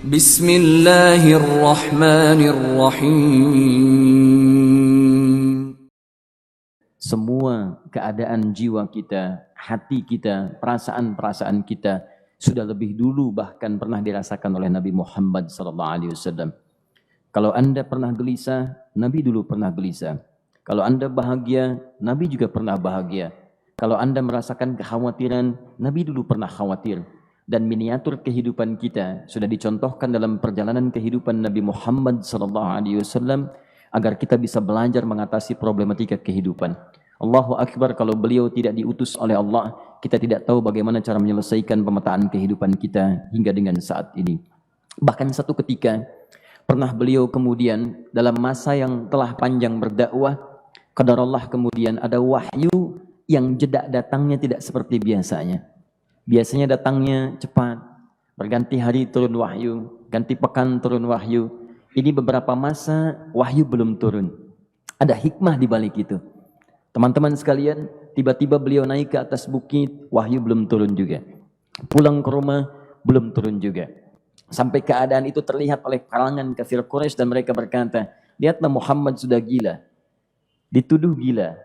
Bismillahirrahmanirrahim. Semua keadaan jiwa kita, hati kita, perasaan-perasaan kita sudah lebih dulu bahkan pernah dirasakan oleh Nabi Muhammad SAW. Kalau Anda pernah gelisah, Nabi dulu pernah gelisah. Kalau Anda bahagia, Nabi juga pernah bahagia. Kalau Anda merasakan kekhawatiran, Nabi dulu pernah khawatir. Dan miniatur kehidupan kita sudah dicontohkan dalam perjalanan kehidupan Nabi Muhammad SAW agar kita bisa belajar mengatasi problematika kehidupan. Allahu Akbar, kalau beliau tidak diutus oleh Allah, kita tidak tahu bagaimana cara menyelesaikan pemetaan kehidupan kita hingga dengan saat ini. Bahkan satu ketika pernah beliau kemudian dalam masa yang telah panjang berdakwah, qadarullah kemudian ada wahyu yang jeda datangnya tidak seperti biasanya. Biasanya datangnya cepat, berganti hari turun wahyu, ganti pekan turun wahyu. Ini beberapa masa wahyu belum turun. Ada hikmah di balik itu. Teman-teman sekalian, tiba-tiba beliau naik ke atas bukit, wahyu belum turun juga. Pulang ke rumah, belum turun juga. Sampai keadaan itu terlihat oleh kalangan kafir Quraisy dan mereka berkata, lihatlah Muhammad sudah gila. Dituduh gila.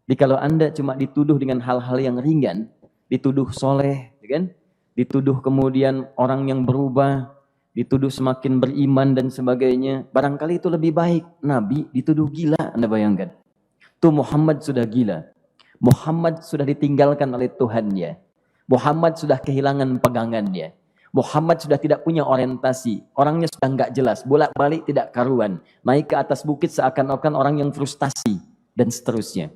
Jadi kalau Anda cuma dituduh dengan hal-hal yang ringan, dituduh soleh, kan? Dituduh kemudian orang yang berubah, dituduh semakin beriman dan sebagainya. Barangkali itu lebih baik. Nabi dituduh gila, Anda bayangkan. Tuh Muhammad sudah gila. Muhammad sudah ditinggalkan oleh Tuhannya. Muhammad sudah kehilangan pegangannya. Muhammad sudah tidak punya orientasi. Orangnya sudah nggak jelas, bolak-balik tidak karuan. Naik ke atas bukit seakan-akan orang yang frustasi dan seterusnya.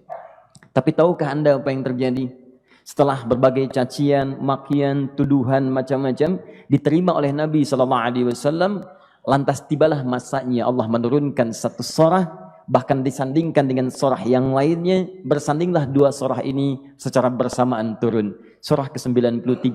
Tapi tahukah Anda apa yang terjadi? Setelah berbagai cacian, makian, tuduhan macam-macam diterima oleh Nabi SAW, lantas tibalah masanya Allah menurunkan satu surah, bahkan disandingkan dengan surah yang lainnya, bersandinglah dua surah ini secara bersamaan turun. Surah ke-93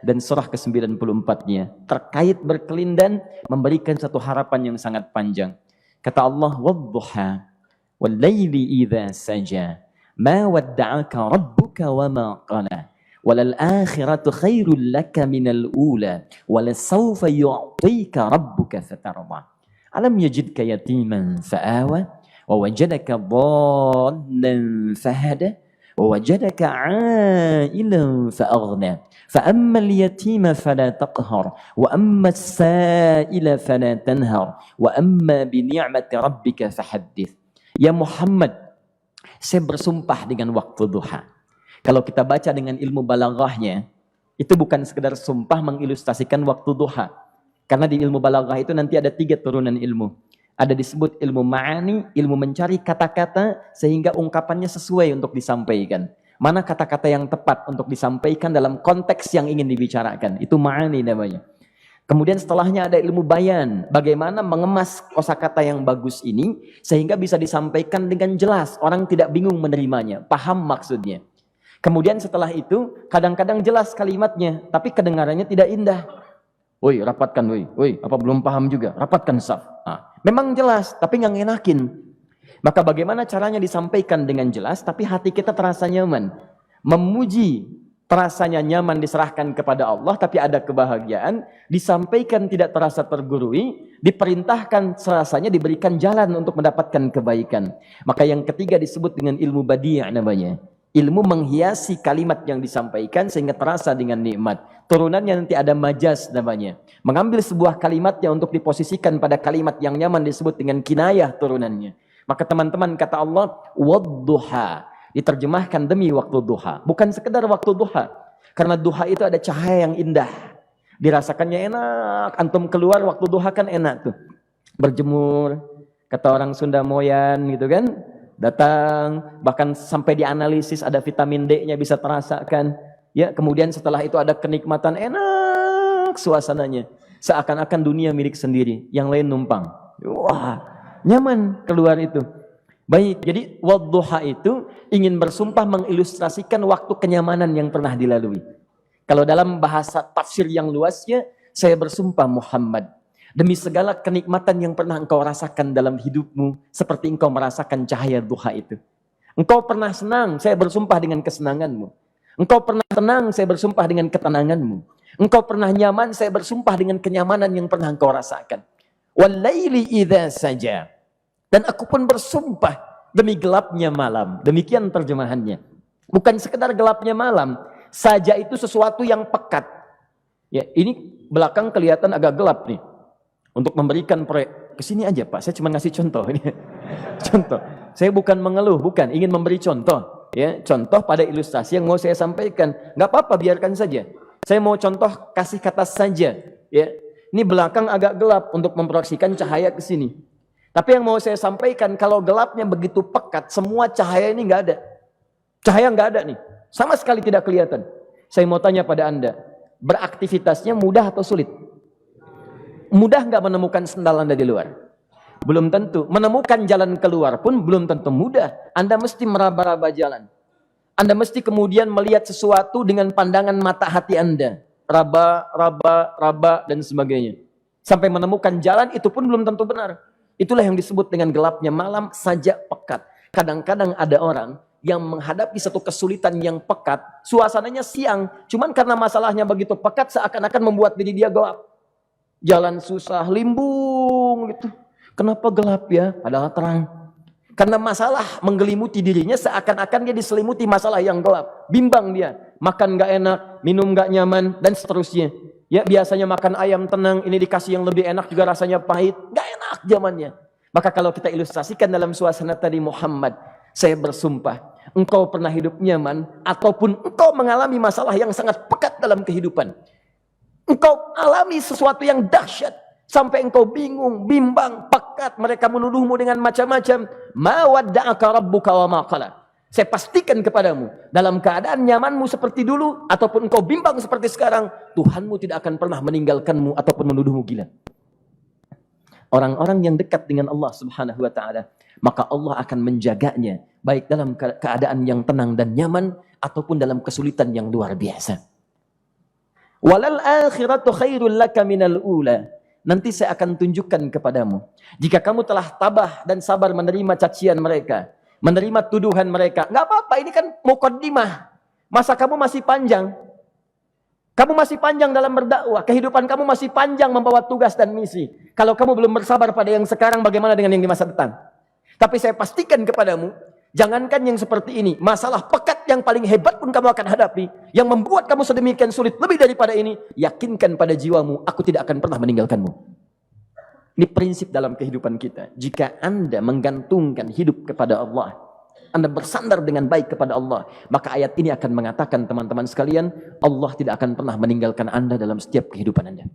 dan surah ke-94-nya terkait berkelindan memberikan satu harapan yang sangat panjang. Kata Allah, "Wadduha wal laili idza saja." Ma wadda'aka rabbuka wa ma qala walal akhiratu khairul laka minal ula walasawfa yu'tika rabbuka fatarda alam yajidka yatiman fa'awa wa wajadaka dhallan fahada wa wajadaka 'ailan fa'aghna fa ammal yatima fala taqhar wa ammas sa'ila fala tanhar wa amma bi ni'mati rabbika fahaddits. Ya Muhammad, saya bersumpah dengan waktu duha. Kalau kita baca dengan ilmu balaghahnya, itu bukan sekedar sumpah mengilustrasikan waktu duha. Karena di ilmu balaghah itu nanti ada 3 turunan ilmu. Ada disebut ilmu ma'ani, ilmu mencari kata-kata sehingga ungkapannya sesuai untuk disampaikan. Mana kata-kata yang tepat untuk disampaikan dalam konteks yang ingin dibicarakan. Itu ma'ani namanya. Kemudian setelahnya ada ilmu bayan, bagaimana mengemas kosakata yang bagus ini sehingga bisa disampaikan dengan jelas, orang tidak bingung menerimanya, paham maksudnya. Kemudian setelah itu kadang-kadang jelas kalimatnya, tapi kedengarannya tidak indah. Woi, rapatkan, woi, apa belum paham juga? Rapatkan saf. Nah, memang jelas, tapi nggak ngenakin. Maka bagaimana caranya disampaikan dengan jelas, tapi hati kita terasa nyaman, memuji. Terasanya nyaman diserahkan kepada Allah, tapi ada kebahagiaan, disampaikan tidak terasa tergurui, diperintahkan serasanya diberikan jalan untuk mendapatkan kebaikan. Maka yang ketiga disebut dengan ilmu badi' namanya. Ilmu menghiasi kalimat yang disampaikan sehingga terasa dengan nikmat. Turunannya nanti ada majaz namanya. Mengambil sebuah kalimatnya untuk diposisikan pada kalimat yang nyaman disebut dengan kinayah turunannya. Maka teman-teman kata Allah, wadduha. Diterjemahkan demi waktu duha. Bukan sekedar waktu duha. Karena duha itu ada cahaya yang indah. Dirasakannya enak. Antum keluar waktu duha kan enak tuh. Berjemur. Kata orang Sunda moyan gitu kan. Datang. Bahkan sampai dianalisis ada vitamin D-nya bisa terasakan. Ya, kemudian setelah itu ada kenikmatan enak suasananya. Seakan-akan dunia milik sendiri. Yang lain numpang. Wah, nyaman keluar itu. Baik, jadi wadduha itu ingin bersumpah mengilustrasikan waktu kenyamanan yang pernah dilalui. Kalau dalam bahasa tafsir yang luasnya, saya bersumpah Muhammad, demi segala kenikmatan yang pernah engkau rasakan dalam hidupmu, seperti engkau merasakan cahaya duha itu. Engkau pernah senang, saya bersumpah dengan kesenanganmu. Engkau pernah tenang, saya bersumpah dengan ketenanganmu. Engkau pernah nyaman, saya bersumpah dengan kenyamanan yang pernah engkau rasakan. Wal-laili idza saja. Dan aku pun bersumpah demi gelapnya malam. Demikian terjemahannya. Bukan sekedar gelapnya malam, saja itu sesuatu yang pekat. Ya, ini belakang kelihatan agak gelap nih. Untuk memberikan proyek. Kesini aja Pak, saya cuma ngasih contoh. Contoh. Saya bukan mengeluh, bukan. Ingin memberi contoh. Ya, contoh pada ilustrasi yang mau saya sampaikan. Nggak apa-apa, biarkan saja. Saya mau contoh kasih kata saja. Ya, ini belakang agak gelap untuk memproyeksikan cahaya ke sini. Tapi yang mau saya sampaikan, kalau gelapnya begitu pekat, semua cahaya ini nggak ada. Cahaya nggak ada nih. Sama sekali tidak kelihatan. Saya mau tanya pada Anda, beraktivitasnya mudah atau sulit? Mudah nggak menemukan sendal Anda di luar? Belum tentu. Menemukan jalan keluar pun belum tentu mudah. Anda mesti meraba-raba jalan. Anda mesti kemudian melihat sesuatu dengan pandangan mata hati Anda. Raba, dan sebagainya. Sampai menemukan jalan itu pun belum tentu benar. Itulah yang disebut dengan gelapnya malam saja pekat. Kadang-kadang ada orang yang menghadapi satu kesulitan yang pekat, suasananya siang, cuman karena masalahnya begitu pekat seakan-akan membuat diri dia gelap. Jalan susah, limbung gitu. Kenapa gelap ya? Padahal terang. Karena masalah menggelimuti dirinya seakan-akan dia diselimuti masalah yang gelap. Bimbang dia, makan gak enak, minum gak nyaman, dan seterusnya. Ya, biasanya makan ayam tenang, ini dikasih yang lebih enak juga rasanya pahit. Gak enak zamannya. Maka kalau kita ilustrasikan dalam suasana tadi Muhammad, saya bersumpah, engkau pernah hidup nyaman, ataupun engkau mengalami masalah yang sangat pekat dalam kehidupan. Engkau alami sesuatu yang dahsyat, sampai engkau bingung, bimbang, pekat, mereka menuduhmu dengan macam-macam. Ma wadda'aka rabbuka wa ma qala. Saya pastikan kepadamu, dalam keadaan nyamanmu seperti dulu, ataupun engkau bimbang seperti sekarang, Tuhanmu tidak akan pernah meninggalkanmu ataupun menuduhmu gila. Orang-orang yang dekat dengan Allah Subhanahu wa Ta'ala, maka Allah akan menjaganya, baik dalam keadaan yang tenang dan nyaman, ataupun dalam kesulitan yang luar biasa. Walal akhiratu khairul laka minal ula. Nanti saya akan tunjukkan kepadamu, jika kamu telah tabah dan sabar menerima cacian mereka, menerima tuduhan mereka, nggak apa-apa, ini kan muqaddimah. Masa kamu masih panjang. Kamu masih panjang dalam berdakwah, kehidupan kamu masih panjang membawa tugas dan misi. Kalau kamu belum bersabar pada yang sekarang, bagaimana dengan yang di masa depan? Tapi saya pastikan kepadamu, jangankan yang seperti ini, masalah pekat yang paling hebat pun kamu akan hadapi, yang membuat kamu sedemikian sulit lebih daripada ini, yakinkan pada jiwamu, aku tidak akan pernah meninggalkanmu. Ini prinsip dalam kehidupan kita. Jika Anda menggantungkan hidup kepada Allah, Anda bersandar dengan baik kepada Allah, maka ayat ini akan mengatakan, teman-teman sekalian, Allah tidak akan pernah meninggalkan Anda dalam setiap kehidupan Anda.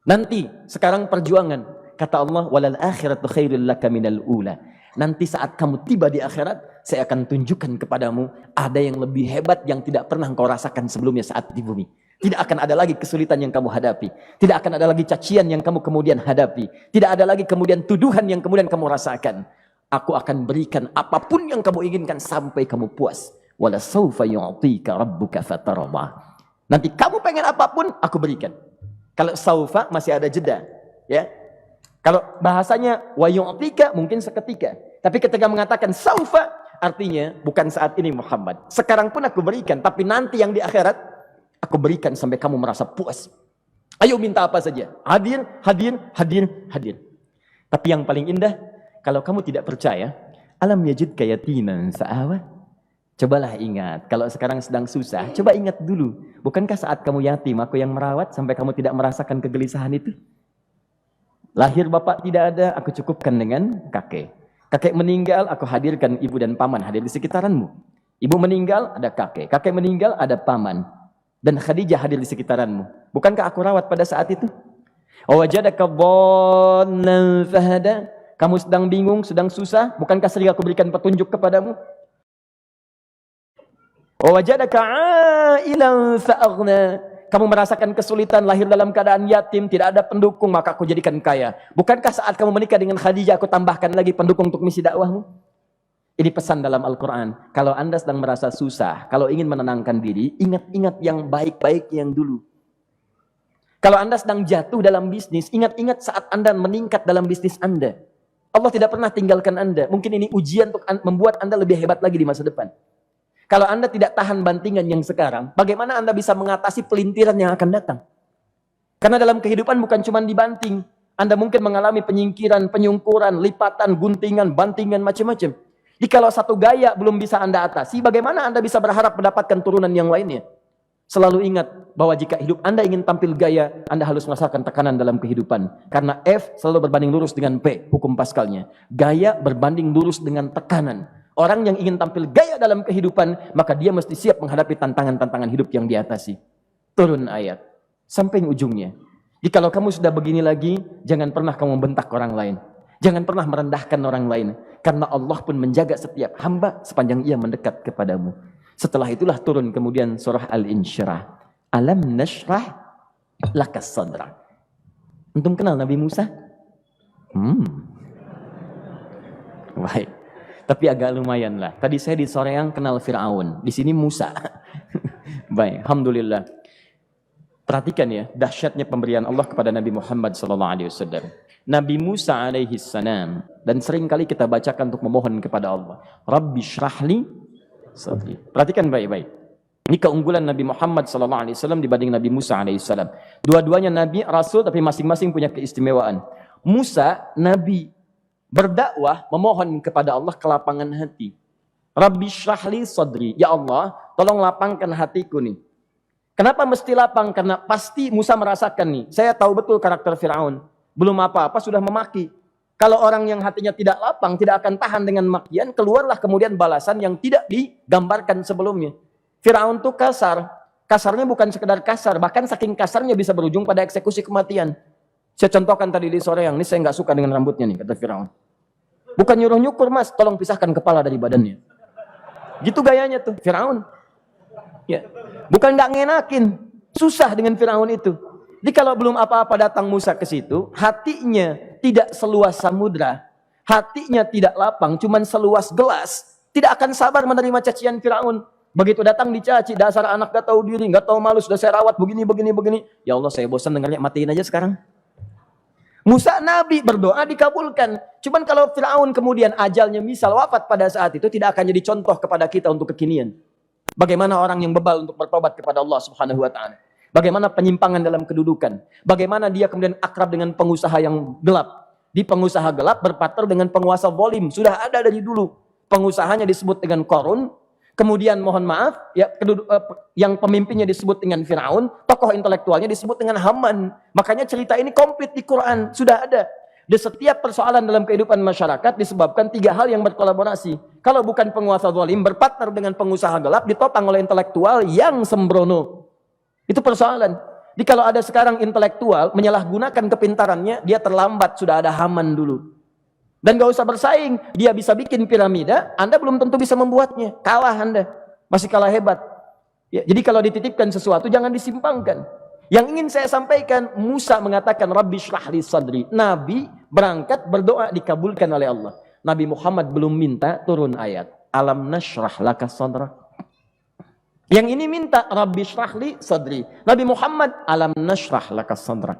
Nanti, sekarang perjuangan, kata Allah, walal akhiratu khairul laka minal ula. Nanti saat kamu tiba di akhirat, saya akan tunjukkan kepadamu ada yang lebih hebat yang tidak pernah engkau rasakan sebelumnya saat di bumi. Tidak akan ada lagi kesulitan yang kamu hadapi. Tidak akan ada lagi cacian yang kamu kemudian hadapi. Tidak ada lagi kemudian tuduhan yang kemudian kamu rasakan. Aku akan berikan apapun yang kamu inginkan sampai kamu puas. Wala sawfa yu'tika rabbuka fatarda. Nanti kamu pengen apapun, aku berikan. Kalau saufa masih ada jeda, ya. Kalau bahasanya wa yu'tika mungkin seketika. Tapi ketika mengatakan saufa, artinya bukan saat ini Muhammad. Sekarang pun aku berikan, tapi nanti yang di akhirat aku berikan sampai kamu merasa puas. Ayo minta apa saja. Hadir, hadir, hadir, hadir. Tapi yang paling indah, kalau kamu tidak percaya, alam yajidka yatiman fa'awa. Cobalah ingat, kalau sekarang sedang susah, coba ingat dulu. Bukankah saat kamu yatim, aku yang merawat sampai kamu tidak merasakan kegelisahan itu? Lahir bapak tidak ada, aku cukupkan dengan kakek. Kakek meninggal, aku hadirkan ibu dan paman hadir di sekitaranmu. Ibu meninggal, ada kakek. Kakek meninggal, ada paman. Dan Khadijah hadir di sekitaranmu. Bukankah aku rawat pada saat itu? Wajadaka dhallan fahada. Kamu sedang bingung, sedang susah, bukankah sering aku berikan petunjuk kepadamu? Wajadaka ailan fa'aghna. Kamu merasakan kesulitan, lahir dalam keadaan yatim, tidak ada pendukung, maka aku jadikan kaya. Bukankah saat kamu menikah dengan Khadijah, aku tambahkan lagi pendukung untuk misi dakwahmu? Ini pesan dalam Al-Quran. Kalau Anda sedang merasa susah, kalau ingin menenangkan diri, ingat-ingat yang baik-baik yang dulu. Kalau Anda sedang jatuh dalam bisnis, ingat-ingat saat Anda meningkat dalam bisnis Anda. Allah tidak pernah tinggalkan Anda. Mungkin ini ujian untuk membuat Anda lebih hebat lagi di masa depan. Kalau Anda tidak tahan bantingan yang sekarang, bagaimana Anda bisa mengatasi pelintiran yang akan datang? Karena dalam kehidupan bukan cuma dibanting. Anda mungkin mengalami penyingkiran, penyungkuran, lipatan, guntingan, bantingan, macam-macam. Jadi kalau satu gaya belum bisa Anda atasi, bagaimana Anda bisa berharap mendapatkan turunan yang lainnya? Selalu ingat bahwa jika hidup Anda ingin tampil gaya, Anda harus merasakan tekanan dalam kehidupan. Karena F selalu berbanding lurus dengan P, hukum Pascalnya. Gaya berbanding lurus dengan tekanan. Orang yang ingin tampil gaya dalam kehidupan, maka dia mesti siap menghadapi tantangan-tantangan hidup yang diatasi. Turun ayat. Sampai ujungnya. Jadi kalau kamu sudah begini lagi, jangan pernah kamu membentak orang lain. Jangan pernah merendahkan orang lain. Karena Allah pun menjaga setiap hamba sepanjang ia mendekat kepadamu. Setelah itulah turun kemudian surah Al-Insyirah. Alam nashrah lakas sadra. Antum kenal Nabi Musa? Baik. Tapi agak lumayan lah. Tadi saya di Soreang kenal Fir'aun. Di sini Musa. Baik, alhamdulillah. Perhatikan ya, dahsyatnya pemberian Allah kepada Nabi Muhammad SAW. Nabi Musa alaihi salam, dan sering kali kita bacakan untuk memohon kepada Allah. Rabbi syrahli sadri. Perhatikan baik-baik. Ini keunggulan Nabi Muhammad SAW dibanding Nabi Musa alaihissalam. Dua-duanya Nabi, Rasul, tapi masing-masing punya keistimewaan. Musa, Nabi, berdakwah, memohon kepada Allah kelapangan hati. Rabbi syrahli sadri. Ya Allah, tolong lapangkan hatiku nih. Kenapa mesti lapang? Karena pasti Musa merasakan nih. Saya tahu betul karakter Fir'aun. Belum apa-apa sudah memaki. Kalau orang yang hatinya tidak lapang, tidak akan tahan dengan makian, keluarlah kemudian balasan yang tidak digambarkan sebelumnya. Fir'aun itu kasar. Kasarnya bukan sekedar kasar, bahkan saking kasarnya bisa berujung pada eksekusi kematian. Saya contohkan tadi di sore yang ini, saya nggak suka dengan rambutnya nih, kata Fir'aun. Bukan nyuruh nyukur mas, tolong pisahkan kepala dari badannya. Gitu gayanya tuh, Fir'aun. Ya. Bukan nggak ngenakin, susah dengan Fir'aun itu. Jadi kalau belum apa-apa datang Musa ke situ, hatinya tidak seluas samudra, hatinya tidak lapang, cuman seluas gelas, tidak akan sabar menerima cacian Fir'aun. Begitu datang dicaci, dasar anak gak tahu diri, gak tahu malu, sudah saya rawat begini. Ya Allah, saya bosan dengarnya, matiin aja sekarang. Musa Nabi berdoa dikabulkan. Cuman kalau Fir'aun kemudian ajalnya misal wafat pada saat itu, tidak akan jadi contoh kepada kita untuk kekinian. Bagaimana orang yang bebal untuk bertobat kepada Allah Subhanahu wa Ta'ala. Bagaimana penyimpangan dalam kedudukan. Bagaimana dia kemudian akrab dengan pengusaha yang gelap. Di pengusaha gelap berpartner dengan penguasa zalim. Sudah ada dari dulu. Pengusahanya disebut dengan Qarun. Kemudian mohon maaf, ya, yang pemimpinnya disebut dengan Fir'aun. Tokoh intelektualnya disebut dengan Haman. Makanya cerita ini komplit di Quran. Sudah ada. Di setiap persoalan dalam kehidupan masyarakat disebabkan tiga hal yang berkolaborasi. Kalau bukan penguasa zalim, berpartner dengan pengusaha gelap, ditopang oleh intelektual yang sembrono. Itu persoalan. Jadi kalau ada sekarang intelektual menyalahgunakan kepintarannya, dia terlambat, sudah ada Haman dulu. Dan gak usah bersaing, dia bisa bikin piramida, Anda belum tentu bisa membuatnya. Kalah Anda, masih kalah hebat. Ya, jadi kalau dititipkan sesuatu, jangan disimpangkan. Yang ingin saya sampaikan, Musa mengatakan, Rabbi syrahli sadri. Nabi berangkat berdoa dikabulkan oleh Allah. Nabi Muhammad belum minta turun ayat. Alam nashrah laka sadrak. Yang ini minta Rabbi syrahli sadri. Nabi Muhammad alam nashrah laka sadrak.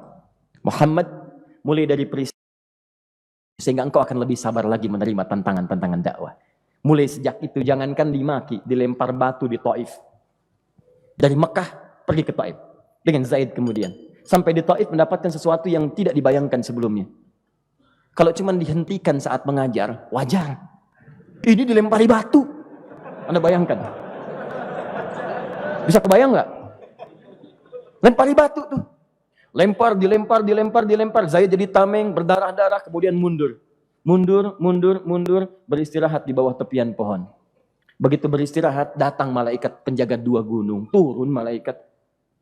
Muhammad mulai dari peristiwa sehingga engkau akan lebih sabar lagi menerima tantangan-tantangan dakwah. Mulai sejak itu jangankan dimaki, dilempar batu di Taif. Dari Mekah pergi ke Taif dengan Zaid kemudian. Sampai di Taif mendapatkan sesuatu yang tidak dibayangkan sebelumnya. Kalau cuma dihentikan saat mengajar, wajar. Ini dilempari batu. Anda bayangkan? Bisa kebayang nggak? Lempari batu tuh. Dilempar. Zaid jadi tameng, berdarah-darah, kemudian mundur. Mundur, beristirahat di bawah tepian pohon. Begitu beristirahat, datang malaikat penjaga dua gunung. Turun malaikat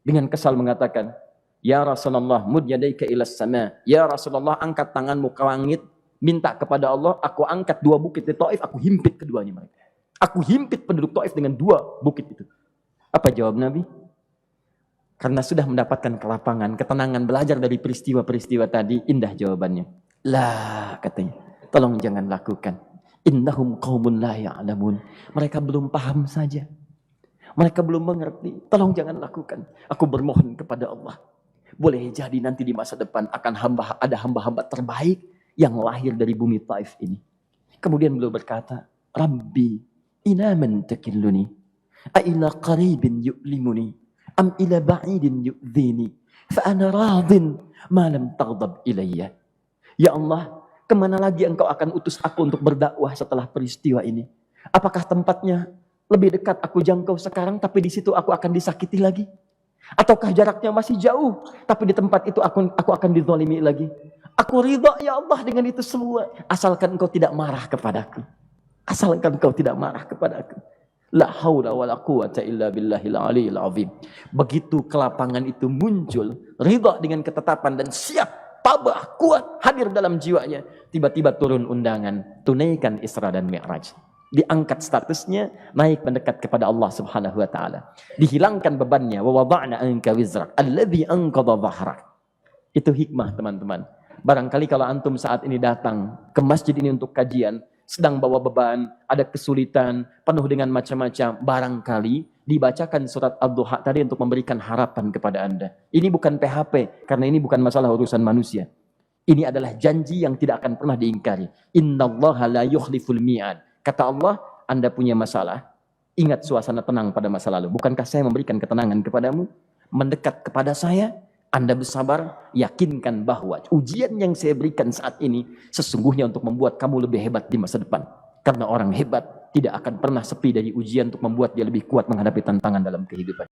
dengan kesal mengatakan, Ya Rasulullah, mud yadaika ilas sama. Ya Rasulullah, angkat tanganmu ke langit, minta kepada Allah, aku angkat dua bukit di Taif, aku himpit keduanya mereka. Aku himpit penduduk Taif dengan dua bukit itu. Apa jawab Nabi? Karena sudah mendapatkan kelapangan, ketenangan, belajar dari peristiwa-peristiwa tadi, indah jawabannya. Lah, katanya, tolong jangan lakukan. Innahum qaumun la ya'lamun. Mereka belum paham saja. Mereka belum mengerti. Tolong jangan lakukan. Aku bermohon kepada Allah. Boleh jadi nanti di masa depan akan ada hamba-hamba terbaik yang lahir dari bumi Taif ini. Kemudian beliau berkata, Rabbi, ina man takilluni. A ila qaribin yu'limuni am ila ba'idin yu'dhini fa ana radin ma lam taghdab ilayya. Ya Allah, kemana lagi engkau akan utus aku untuk berdakwah setelah peristiwa ini? Apakah tempatnya lebih dekat aku jangkau sekarang, tapi di situ aku akan disakiti lagi? Ataukah jaraknya masih jauh, tapi di tempat itu aku akan dizalimi lagi? Aku ridha ya Allah dengan itu semua, asalkan engkau tidak marah kepadaku. Asalkan engkau tidak marah kepadaku. La haula wala quwata illa billahil aliyil azim. Begitu kelapangan itu muncul, ridha dengan ketetapan dan siap, tabah, kuat, hadir dalam jiwanya. Tiba-tiba turun undangan, tunaikan Isra dan Mi'raj. Diangkat statusnya, naik mendekat kepada Allah Subhanahu wa taala. Dihilangkan bebannya, wa wada'na anka wizrak alladzi anqadha dhahrak. Itu hikmah, teman-teman. Barangkali kalau antum saat ini datang ke masjid ini untuk kajian, sedang bawa beban, ada kesulitan, penuh dengan macam-macam, barangkali dibacakan surat Ad-Duha tadi untuk memberikan harapan kepada Anda. Ini bukan PHP, karena ini bukan masalah urusan manusia. Ini adalah janji yang tidak akan pernah diingkari. Innallaha la yukhliful mi'ad. Kata Allah, Anda punya masalah, ingat suasana tenang pada masa lalu. Bukankah saya memberikan ketenangan kepadamu? Mendekat kepada saya, Anda bersabar, yakinkan bahwa ujian yang saya berikan saat ini sesungguhnya untuk membuat kamu lebih hebat di masa depan. Karena orang hebat tidak akan pernah sepi dari ujian untuk membuat dia lebih kuat menghadapi tantangan dalam kehidupan.